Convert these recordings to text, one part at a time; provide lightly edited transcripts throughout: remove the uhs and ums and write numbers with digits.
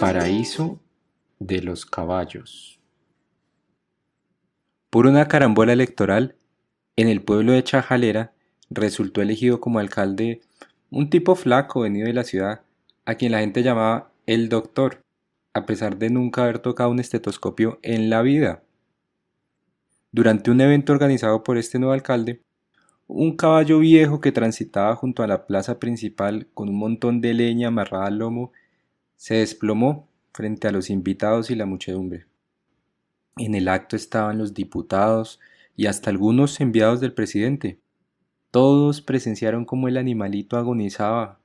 Paraíso de los caballos. Por una carambola electoral, en el pueblo de Chajalera resultó elegido como alcalde un tipo flaco venido de la ciudad, a quien la gente llamaba el doctor, a pesar de nunca haber tocado un estetoscopio en la vida. Durante un evento organizado por este nuevo alcalde, un caballo viejo que transitaba junto a la plaza principal con un montón de leña amarrada al lomo se desplomó frente a los invitados y la muchedumbre. En el acto estaban los diputados y hasta algunos enviados del presidente. Todos presenciaron cómo el animalito agonizaba,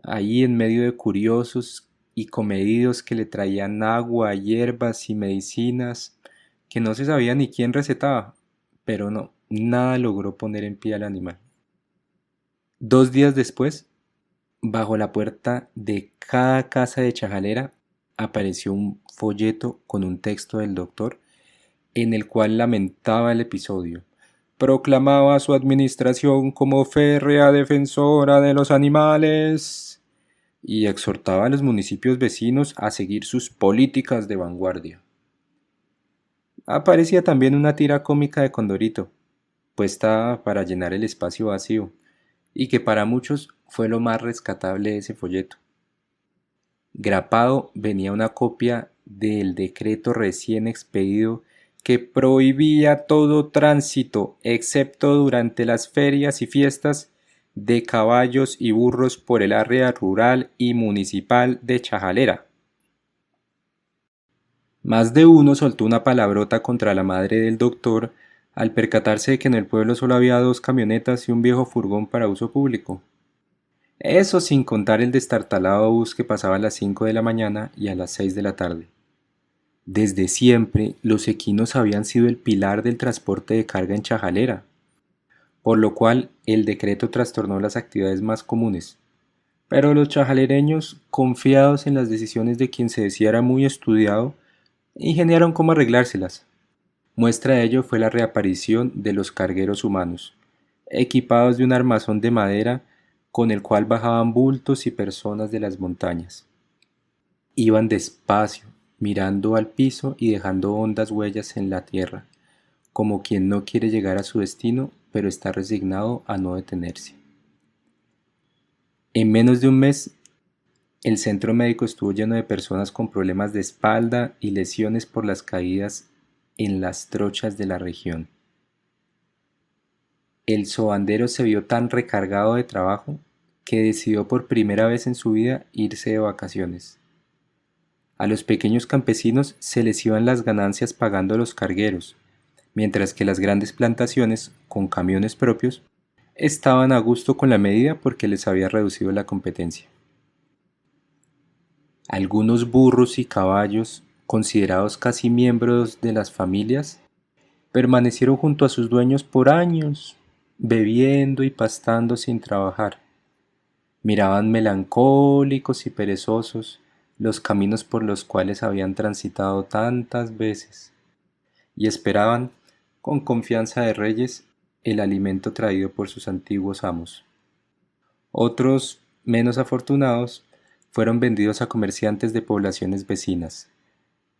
ahí en medio de curiosos y comedidos que le traían agua, hierbas y medicinas que no se sabía ni quién recetaba, pero no, nada logró poner en pie al animal. 2 días después, bajo la puerta de cada casa de Chajalera apareció un folleto con un texto del doctor en el cual lamentaba el episodio, proclamaba a su administración como férrea defensora de los animales y exhortaba a los municipios vecinos a seguir sus políticas de vanguardia. Aparecía también una tira cómica de Condorito, puesta para llenar el espacio vacío, y que para muchos fue lo más rescatable de ese folleto. Grapado venía una copia del decreto recién expedido que prohibía todo tránsito, excepto durante las ferias y fiestas, de caballos y burros por el área rural y municipal de Chajalera. Más de uno soltó una palabrota contra la madre del doctor al percatarse de que en el pueblo solo había 2 camionetas y un viejo furgón para uso público. Eso sin contar el destartalado bus que pasaba a las 5 de la mañana y a las 6 de la tarde. Desde siempre, los equinos habían sido el pilar del transporte de carga en Chajalera, por lo cual el decreto trastornó las actividades más comunes. Pero los chajalereños, confiados en las decisiones de quien se decía era muy estudiado, ingeniaron cómo arreglárselas. Muestra de ello fue la reaparición de los cargueros humanos, equipados de un armazón de madera con el cual bajaban bultos y personas de las montañas. Iban despacio, mirando al piso y dejando hondas huellas en la tierra, como quien no quiere llegar a su destino, pero está resignado a no detenerse. En menos de un mes, el centro médico estuvo lleno de personas con problemas de espalda y lesiones por las caídas en las trochas de la región. El sobandero se vio tan recargado de trabajo que decidió por primera vez en su vida irse de vacaciones. A los pequeños campesinos se les iban las ganancias pagando a los cargueros, mientras que las grandes plantaciones, con camiones propios, estaban a gusto con la medida porque les había reducido la competencia. Algunos burros y caballos, considerados casi miembros de las familias, permanecieron junto a sus dueños por años, bebiendo y pastando sin trabajar. Miraban melancólicos y perezosos los caminos por los cuales habían transitado tantas veces, y esperaban, con confianza de reyes, el alimento traído por sus antiguos amos. Otros, menos afortunados, fueron vendidos a comerciantes de poblaciones vecinas,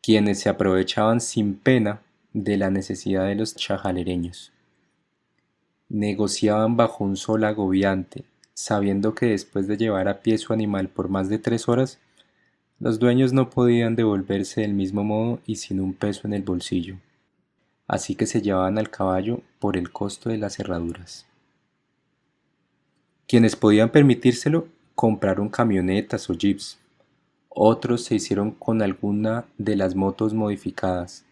quienes se aprovechaban sin pena de la necesidad de los chajalereños. Negociaban bajo un sol agobiante, sabiendo que después de llevar a pie su animal por más de 3 horas, los dueños no podían devolverse del mismo modo y sin un peso en el bolsillo, así que se llevaban al caballo por el costo de las herraduras. Quienes podían permitírselo compraron camionetas o jeeps. Otros se hicieron con alguna de las motos modificadas,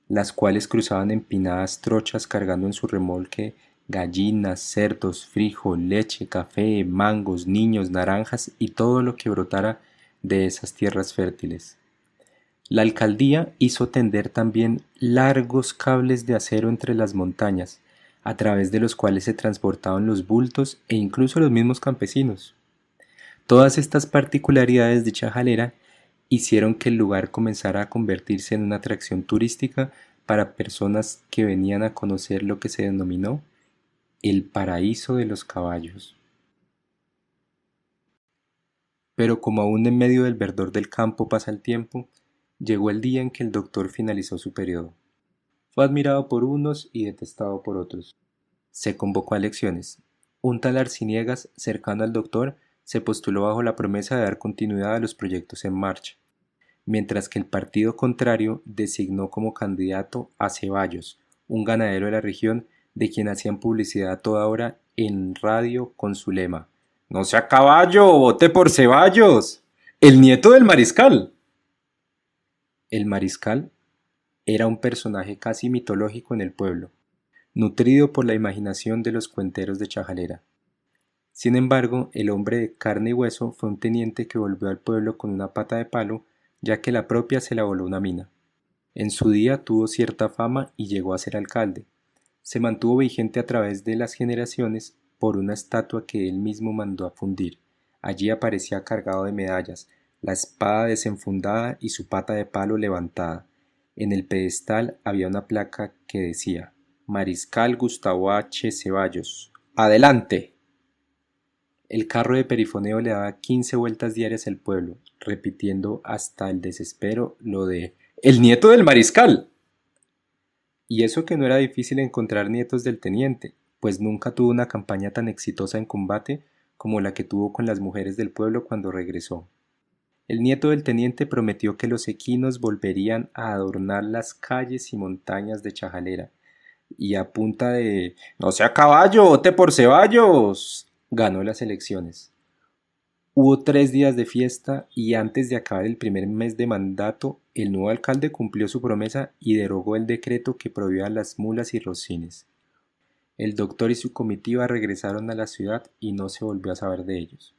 las cuales cruzaban empinadas trochas cargando en su remolque gallinas, cerdos, frijol, leche, café, mangos, niños, naranjas y todo lo que brotara de esas tierras fértiles. La alcaldía hizo tender también largos cables de acero entre las montañas, a través de los cuales se transportaban los bultos e incluso los mismos campesinos. Todas estas particularidades de Chajalera hicieron que el lugar comenzara a convertirse en una atracción turística para personas que venían a conocer lo que se denominó el paraíso de los caballos. Pero como aún en medio del verdor del campo pasa el tiempo, llegó el día en que el doctor finalizó su periodo. Fue admirado por unos y detestado por otros. Se convocó a elecciones. Un tal Arciniegas, cercano al doctor, se postuló bajo la promesa de dar continuidad a los proyectos en marcha, mientras que el partido contrario designó como candidato a Ceballos, un ganadero de la región de quien hacían publicidad a toda hora en radio con su lema: «No sea caballo, vote por Ceballos, el nieto del mariscal». El mariscal era un personaje casi mitológico en el pueblo, nutrido por la imaginación de los cuenteros de Chajalera. Sin embargo, el hombre de carne y hueso fue un teniente que volvió al pueblo con una pata de palo, ya que la propia se la voló una mina. En su día tuvo cierta fama y llegó a ser alcalde. Se mantuvo vigente a través de las generaciones por una estatua que él mismo mandó a fundir. Allí aparecía cargado de medallas, la espada desenfundada y su pata de palo levantada. En el pedestal había una placa que decía: Mariscal Gustavo H. Ceballos. ¡Adelante! El carro de perifoneo le daba 15 vueltas diarias al pueblo, repitiendo hasta el desespero lo de «¡El nieto del mariscal!». Y eso que no era difícil encontrar nietos del teniente, pues nunca tuvo una campaña tan exitosa en combate como la que tuvo con las mujeres del pueblo cuando regresó. El nieto del teniente prometió que los equinos volverían a adornar las calles y montañas de Chajalera, y a punta de «¡No sea caballo, vote por Ceballos!», ganó las elecciones. Hubo 3 días de fiesta y antes de acabar el primer mes de mandato, el nuevo alcalde cumplió su promesa y derogó el decreto que prohibía las mulas y rocines. El doctor y su comitiva regresaron a la ciudad y no se volvió a saber de ellos.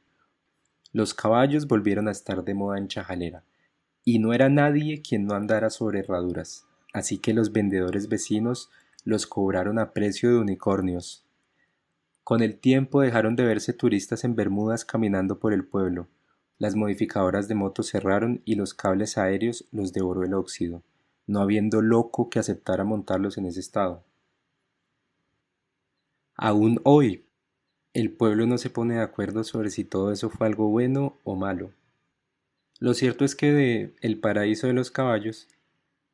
Los caballos volvieron a estar de moda en Chajalera, y no era nadie quien no andara sobre herraduras, así que los vendedores vecinos los cobraron a precio de unicornios. Con el tiempo dejaron de verse turistas en bermudas caminando por el pueblo, las modificadoras de motos cerraron y los cables aéreos los devoró el óxido, no habiendo loco que aceptara montarlos en ese estado. Aún hoy, el pueblo no se pone de acuerdo sobre si todo eso fue algo bueno o malo. Lo cierto es que de El paraíso de los caballos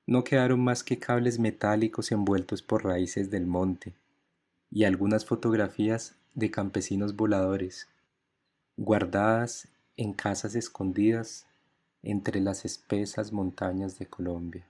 no quedaron más que cables metálicos envueltos por raíces del monte y algunas fotografías de campesinos voladores, guardadas en casas escondidas entre las espesas montañas de Colombia.